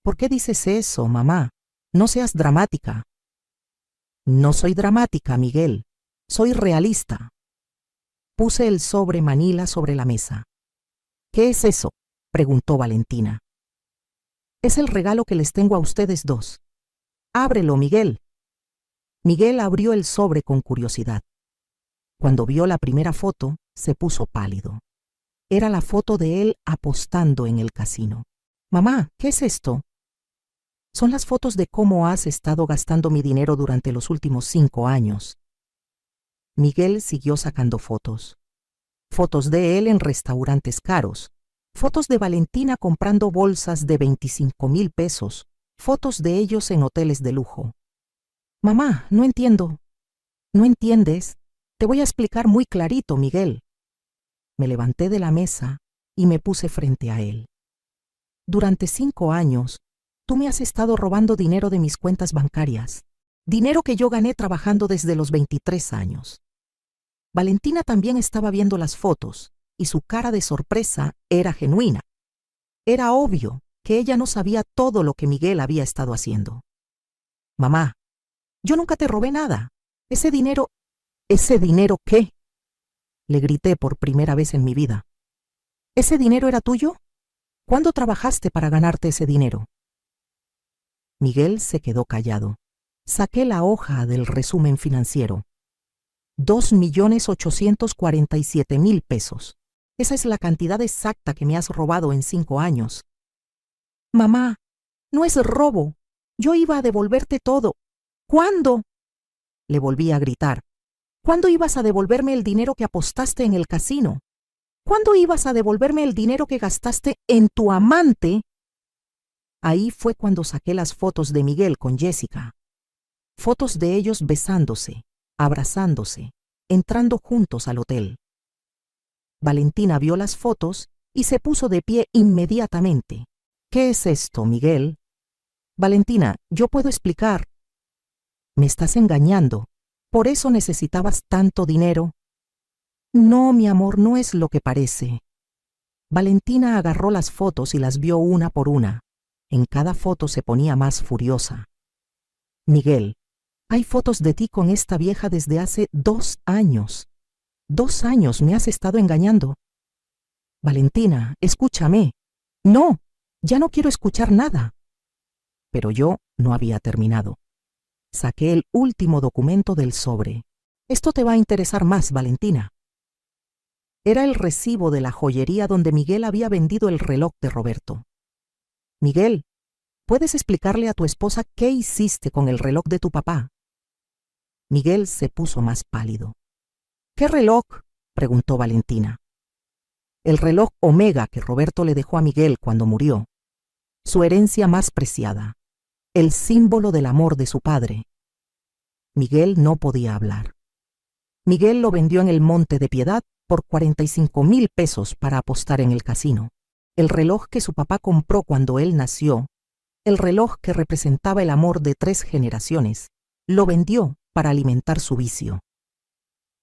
«¿Por qué dices eso, mamá? No seas dramática». «No soy dramática, Miguel. Soy realista». Puse el sobre Manila sobre la mesa. «¿Qué es eso?», preguntó Valentina. «Es el regalo que les tengo a ustedes dos». «Ábrelo, Miguel». Miguel abrió el sobre con curiosidad. Cuando vio la primera foto, se puso pálido. Era la foto de él apostando en el casino. «Mamá, ¿qué es esto?» «Son las fotos de cómo has estado gastando mi dinero durante los últimos 5 años». Miguel siguió sacando fotos. Fotos de él en restaurantes caros. Fotos de Valentina comprando bolsas de 25,000 pesos. Fotos de ellos en hoteles de lujo. «Mamá, no entiendo». «¿No entiendes? Te voy a explicar muy clarito, Miguel». Me levanté de la mesa y me puse frente a él. «Durante 5 años, tú me has estado robando dinero de mis cuentas bancarias. Dinero que yo gané trabajando desde los 23 años». Valentina también estaba viendo las fotos y su cara de sorpresa era genuina. Era obvio que ella no sabía todo lo que Miguel había estado haciendo. «Mamá, yo nunca te robé nada. Ese dinero qué?» Le grité por primera vez en mi vida. «¿Ese dinero era tuyo? ¿Cuándo trabajaste para ganarte ese dinero?» Miguel se quedó callado. Saqué la hoja del resumen financiero. 2,847,000 pesos. Esa es la cantidad exacta que me has robado en 5 años. «Mamá, no es robo. Yo iba a devolverte todo». «¿Cuándo?», le volví a gritar. «¿Cuándo ibas a devolverme el dinero que apostaste en el casino? ¿Cuándo ibas a devolverme el dinero que gastaste en tu amante?» Ahí fue cuando saqué las fotos de Miguel con Jessica. Fotos de ellos besándose, abrazándose, entrando juntos al hotel. Valentina vio las fotos y se puso de pie inmediatamente. ¿Qué es esto, Miguel? Valentina, yo puedo explicar. Me estás engañando. ¿Por eso necesitabas tanto dinero? No, mi amor, no es lo que parece. Valentina agarró las fotos y las vio una por una. En cada foto se ponía más furiosa. Miguel, hay fotos de ti con esta vieja desde hace 2 años. 2 años me has estado engañando. Valentina, escúchame. No, ya no quiero escuchar nada. Pero yo no había terminado. Saqué el último documento del sobre. Esto te va a interesar más, Valentina. Era el recibo de la joyería donde Miguel había vendido el reloj de Roberto. Miguel, ¿puedes explicarle a tu esposa qué hiciste con el reloj de tu papá? Miguel se puso más pálido. ¿Qué reloj?, preguntó Valentina. El reloj Omega que Roberto le dejó a Miguel cuando murió. Su herencia más preciada. El símbolo del amor de su padre. Miguel no podía hablar. Miguel lo vendió en el Monte de Piedad por 45,000 pesos para apostar en el casino. El reloj que su papá compró cuando él nació, el reloj que representaba el amor de 3 generaciones, lo vendió para alimentar su vicio.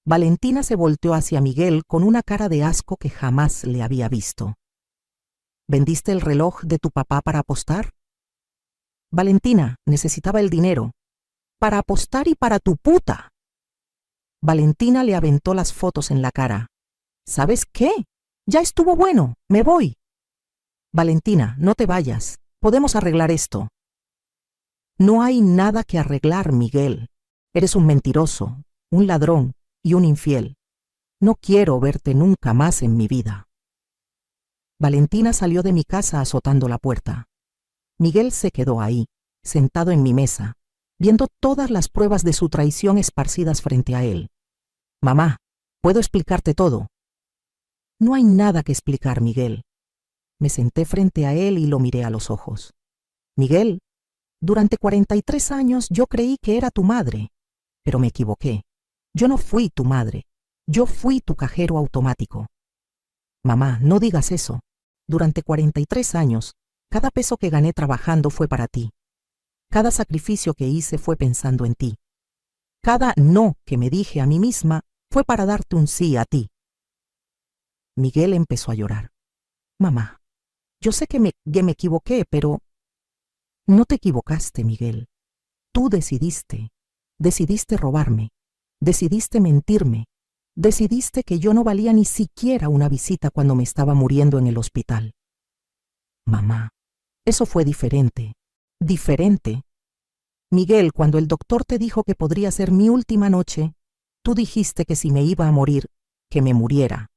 Valentina se volteó hacia Miguel con una cara de asco que jamás le había visto. ¿Vendiste el reloj de tu papá para apostar? Valentina, necesitaba el dinero. Para apostar y para tu puta. Valentina le aventó las fotos en la cara. ¿Sabes qué? Ya estuvo bueno, me voy. Valentina, no te vayas. Podemos arreglar esto. No hay nada que arreglar, Miguel. Eres un mentiroso, un ladrón y un infiel. No quiero verte nunca más en mi vida. Valentina salió de mi casa azotando la puerta. Miguel se quedó ahí, sentado en mi mesa, viendo todas las pruebas de su traición esparcidas frente a él. Mamá, ¿puedo explicarte todo? No hay nada que explicar, Miguel. Me senté frente a él y lo miré a los ojos. Miguel, durante 43 años yo creí que era tu madre, pero me equivoqué. Yo no fui tu madre, yo fui tu cajero automático. Mamá, no digas eso. Durante 43 años, cada peso que gané trabajando fue para ti. Cada sacrificio que hice fue pensando en ti. Cada no que me dije a mí misma fue para darte un sí a ti. Miguel empezó a llorar. Mamá, yo sé que me equivoqué, pero... No te equivocaste, Miguel. Tú decidiste robarme, decidiste mentirme, decidiste que yo no valía ni siquiera una visita cuando me estaba muriendo en el hospital. Mamá, eso fue diferente. Miguel, cuando el doctor te dijo que podría ser mi última noche, tú dijiste que si me iba a morir, que me muriera,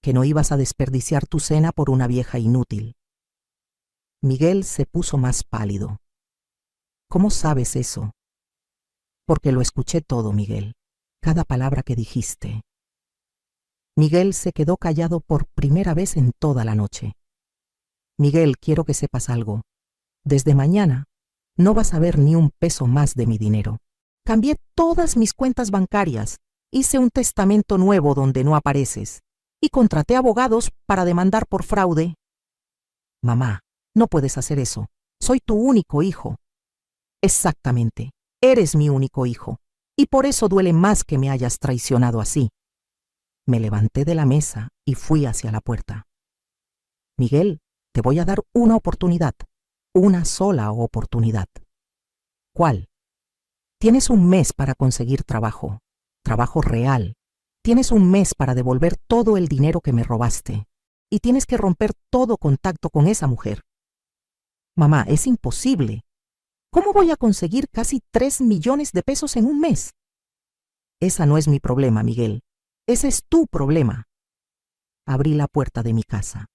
que no ibas a desperdiciar tu cena por una vieja inútil. Miguel se puso más pálido. ¿Cómo sabes eso? Porque lo escuché todo, Miguel, cada palabra que dijiste. Miguel se quedó callado por primera vez en toda la noche. Miguel, quiero que sepas algo. Desde mañana no vas a ver ni un peso más de mi dinero. Cambié todas mis cuentas bancarias, hice un testamento nuevo donde no apareces y contraté abogados para demandar por fraude. Mamá, no puedes hacer eso. Soy tu único hijo. Exactamente, eres mi único hijo, y por eso duele más que me hayas traicionado así. Me levanté de la mesa y fui hacia la puerta. Miguel, te voy a dar una oportunidad, una sola oportunidad. ¿Cuál? Tienes un mes para conseguir trabajo real. Tienes un mes para devolver todo el dinero que me robaste, y tienes que romper todo contacto con esa mujer. Mamá, es imposible. ¿Cómo voy a conseguir casi 3 millones de pesos en un mes? Esa no es mi problema, Miguel. Ese es tu problema. Abrí la puerta de mi casa.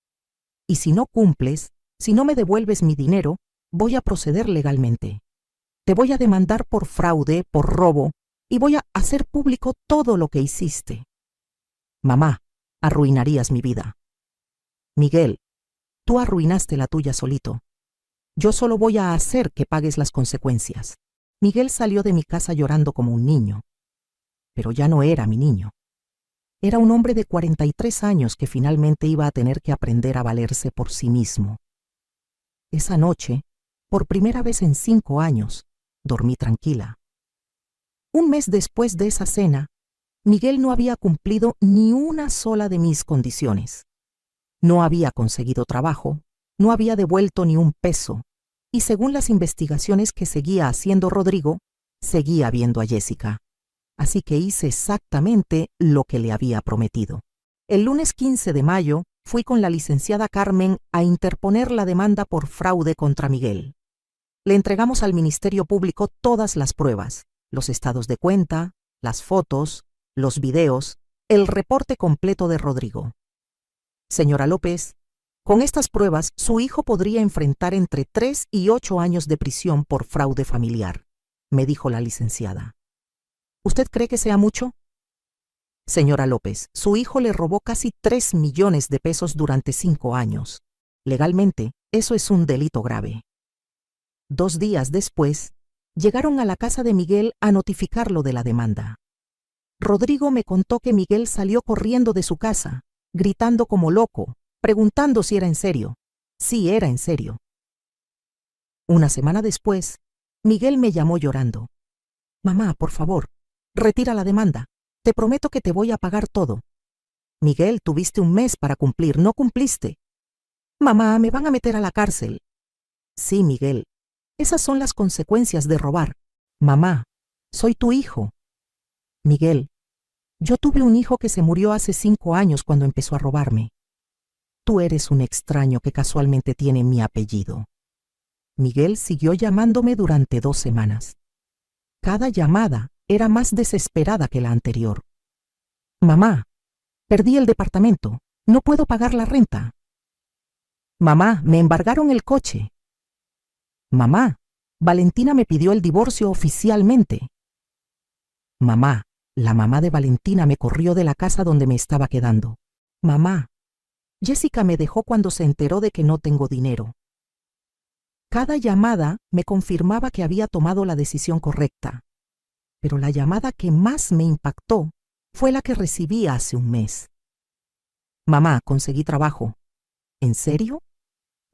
Y si no cumples, si no me devuelves mi dinero, voy a proceder legalmente. Te voy a demandar por fraude, por robo, y voy a hacer público todo lo que hiciste. Mamá, arruinarías mi vida. Miguel, tú arruinaste la tuya solito. Yo solo voy a hacer que pagues las consecuencias. Miguel salió de mi casa llorando como un niño. Pero ya no era mi niño. Era un hombre de 43 años que finalmente iba a tener que aprender a valerse por sí mismo. Esa noche, por primera vez en 5 años, dormí tranquila. Un mes después de esa cena, Miguel no había cumplido ni una sola de mis condiciones. No había conseguido trabajo, no había devuelto ni un peso, y según las investigaciones que seguía haciendo Rodrigo, seguía viendo a Jessica. Así que hice exactamente lo que le había prometido. El lunes 15 de mayo fui con la licenciada Carmen a interponer la demanda por fraude contra Miguel. Le entregamos al Ministerio Público todas las pruebas, los estados de cuenta, las fotos, los videos, el reporte completo de Rodrigo. Señora López, con estas pruebas su hijo podría enfrentar entre 3 y 8 años de prisión por fraude familiar, me dijo la licenciada. ¿Usted cree que sea mucho? Señora López, su hijo le robó casi 3 millones de pesos durante 5 años. Legalmente, eso es un delito grave. 2 días después, llegaron a la casa de Miguel a notificarlo de la demanda. Rodrigo me contó que Miguel salió corriendo de su casa, gritando como loco, preguntando si era en serio. Sí, era en serio. Una semana después, Miguel me llamó llorando. Mamá, por favor, retira la demanda. Te prometo que te voy a pagar todo. Miguel, tuviste un mes para cumplir, no cumpliste. Mamá, me van a meter a la cárcel. Sí, Miguel, esas son las consecuencias de robar. Mamá, soy tu hijo. Miguel, yo tuve un hijo que se murió hace 5 años cuando empezó a robarme. Tú eres un extraño que casualmente tiene mi apellido. Miguel siguió llamándome durante 2 semanas. Cada llamada era más desesperada que la anterior. Mamá, perdí el departamento. No puedo pagar la renta. Mamá, me embargaron el coche. Mamá, Valentina me pidió el divorcio oficialmente. Mamá, la mamá de Valentina me corrió de la casa donde me estaba quedando. Mamá, Jessica me dejó cuando se enteró de que no tengo dinero. Cada llamada me confirmaba que había tomado la decisión correcta, pero la llamada que más me impactó fue la que recibí hace un mes. Mamá, conseguí trabajo. ¿En serio?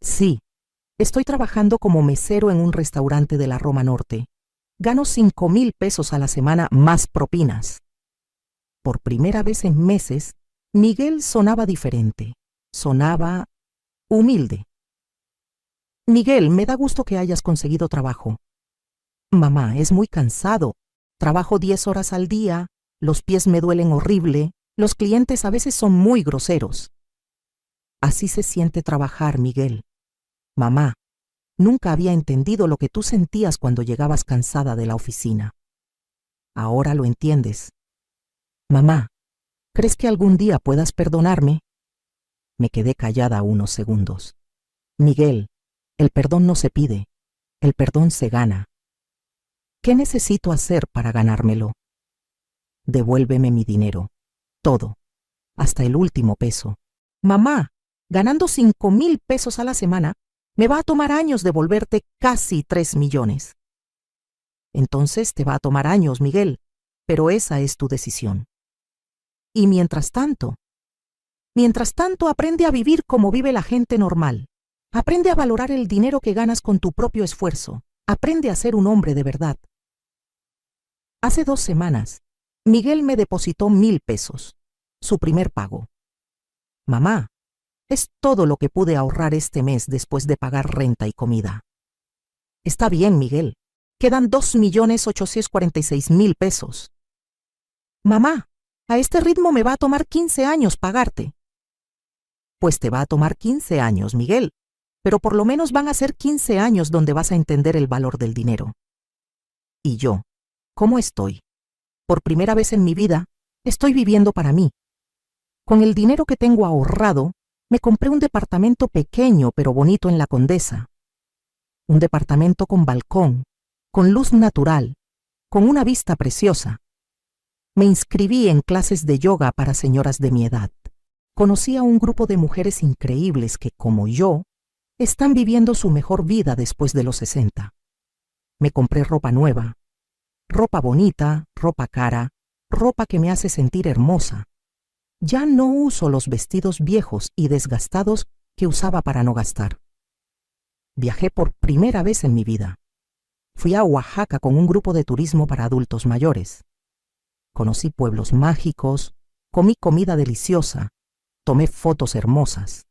Sí, estoy trabajando como mesero en un restaurante de la Roma Norte. Gano 5,000 pesos a la semana más propinas. Por primera vez en meses, Miguel sonaba diferente. Sonaba humilde. Miguel, me da gusto que hayas conseguido trabajo. Mamá, es muy cansado. Trabajo 10 horas al día, los pies me duelen horrible, los clientes a veces son muy groseros. Así se siente trabajar, Miguel. Mamá, nunca había entendido lo que tú sentías cuando llegabas cansada de la oficina. Ahora lo entiendes. Mamá, ¿crees que algún día puedas perdonarme? Me quedé callada unos segundos. Miguel, el perdón no se pide, el perdón se gana. ¿Qué necesito hacer para ganármelo? Devuélveme mi dinero, todo, hasta el último peso. Mamá, ganando 5,000 pesos a la semana, me va a tomar años devolverte casi 3 millones. Entonces te va a tomar años, Miguel, pero esa es tu decisión. Y mientras tanto, aprende a vivir como vive la gente normal. Aprende a valorar el dinero que ganas con tu propio esfuerzo. Aprende a ser un hombre de verdad. Hace 2 semanas, Miguel me depositó 1,000 pesos, su primer pago. Mamá, es todo lo que pude ahorrar este mes después de pagar renta y comida. Está bien, Miguel. Quedan 2,846,000 pesos. Mamá, a este ritmo me va a tomar 15 años pagarte. Pues te va a tomar 15 años, Miguel, pero por lo menos van a ser 15 años donde vas a entender el valor del dinero. Y yo, ¿cómo estoy? Por primera vez en mi vida, estoy viviendo para mí. Con el dinero que tengo ahorrado, me compré un departamento pequeño pero bonito en La Condesa. Un departamento con balcón, con luz natural, con una vista preciosa. Me inscribí en clases de yoga para señoras de mi edad. Conocí a un grupo de mujeres increíbles que, como yo, están viviendo su mejor vida después de los 60. Me compré ropa nueva, ropa bonita, ropa cara, ropa que me hace sentir hermosa. Ya no uso los vestidos viejos y desgastados que usaba para no gastar. Viajé por primera vez en mi vida. Fui a Oaxaca con un grupo de turismo para adultos mayores. Conocí pueblos mágicos, comí comida deliciosa, tomé fotos hermosas.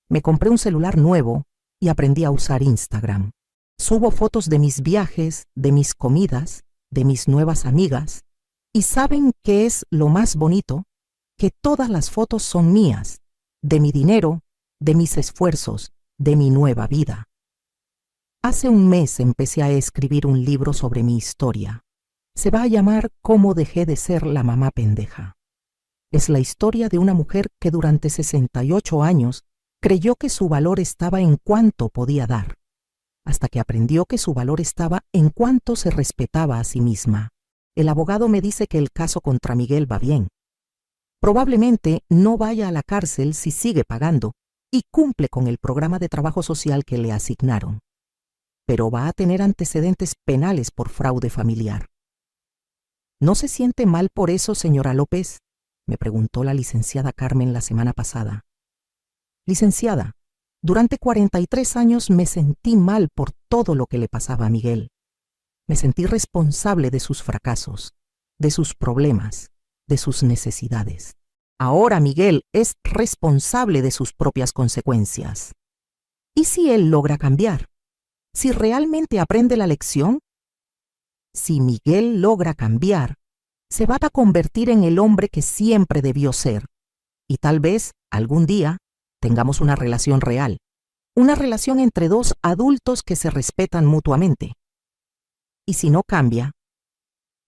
Me compré un celular nuevo y aprendí a usar Instagram. Subo fotos de mis viajes, de mis comidas, de mis nuevas amigas. ¿Y saben qué es lo más bonito? Que todas las fotos son mías, de mi dinero, de mis esfuerzos, de mi nueva vida. Hace un mes empecé a escribir un libro sobre mi historia. Se va a llamar Cómo dejé de ser la mamá pendeja. Es la historia de una mujer que durante 68 años creyó que su valor estaba en cuánto podía dar, hasta que aprendió que su valor estaba en cuánto se respetaba a sí misma. El abogado me dice que el caso contra Miguel va bien. Probablemente no vaya a la cárcel si sigue pagando y cumple con el programa de trabajo social que le asignaron. Pero va a tener antecedentes penales por fraude familiar. ¿No se siente mal por eso, señora López?, me preguntó la licenciada Carmen la semana pasada. Licenciada, durante 43 años me sentí mal por todo lo que le pasaba a Miguel. Me sentí responsable de sus fracasos, de sus problemas, de sus necesidades. Ahora Miguel es responsable de sus propias consecuencias. ¿Y si él logra cambiar? ¿Si realmente aprende la lección? Si Miguel logra cambiar, se va a convertir en el hombre que siempre debió ser. Y tal vez, algún día, tengamos una relación real. Una relación entre dos adultos que se respetan mutuamente. ¿Y si no cambia?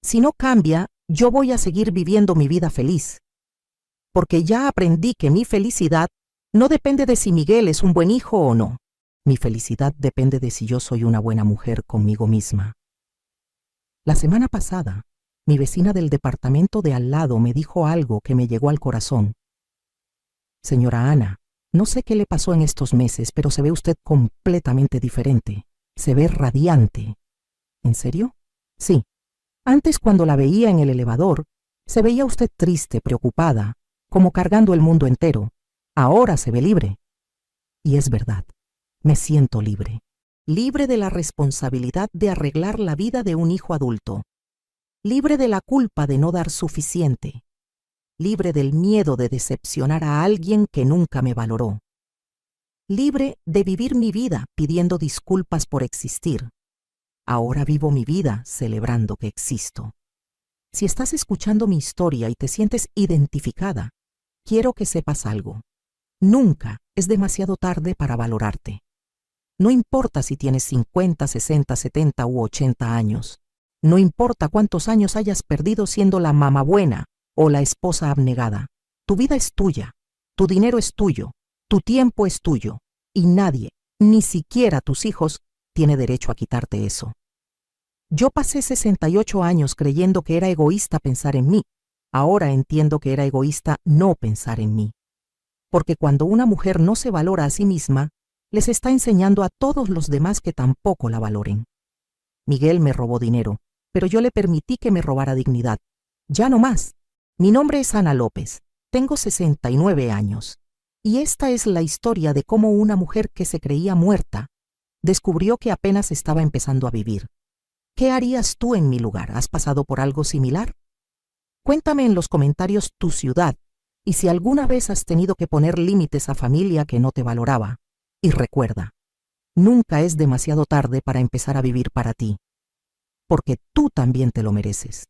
Si no cambia, yo voy a seguir viviendo mi vida feliz. Porque ya aprendí que mi felicidad no depende de si Miguel es un buen hijo o no. Mi felicidad depende de si yo soy una buena mujer conmigo misma. La semana pasada, mi vecina del departamento de al lado me dijo algo que me llegó al corazón. Señora Ana, no sé qué le pasó en estos meses, pero se ve usted completamente diferente. Se ve radiante. ¿En serio? Sí. Antes, cuando la veía en el elevador, se veía usted triste, preocupada, como cargando el mundo entero. Ahora se ve libre. Y es verdad, me siento libre. Libre de la responsabilidad de arreglar la vida de un hijo adulto. Libre de la culpa de no dar suficiente. Libre del miedo de decepcionar a alguien que nunca me valoró. Libre de vivir mi vida pidiendo disculpas por existir. Ahora vivo mi vida celebrando que existo. Si estás escuchando mi historia y te sientes identificada, quiero que sepas algo. Nunca es demasiado tarde para valorarte. No importa si tienes 50, 60, 70 u 80 años. No importa cuántos años hayas perdido siendo la mamá buena o la esposa abnegada. Tu vida es tuya, tu dinero es tuyo, tu tiempo es tuyo, y nadie, ni siquiera tus hijos, tiene derecho a quitarte eso. Yo pasé 68 años creyendo que era egoísta pensar en mí. Ahora entiendo que era egoísta no pensar en mí. Porque cuando una mujer no se valora a sí misma, les está enseñando a todos los demás que tampoco la valoren. Miguel me robó dinero, pero yo le permití que me robara dignidad. Ya no más. Mi nombre es Ana López. Tengo 69 años. Y esta es la historia de cómo una mujer que se creía muerta descubrió que apenas estaba empezando a vivir. ¿Qué harías tú en mi lugar? ¿Has pasado por algo similar? Cuéntame en los comentarios tu ciudad y si alguna vez has tenido que poner límites a familia que no te valoraba. Y recuerda, nunca es demasiado tarde para empezar a vivir para ti, porque tú también te lo mereces.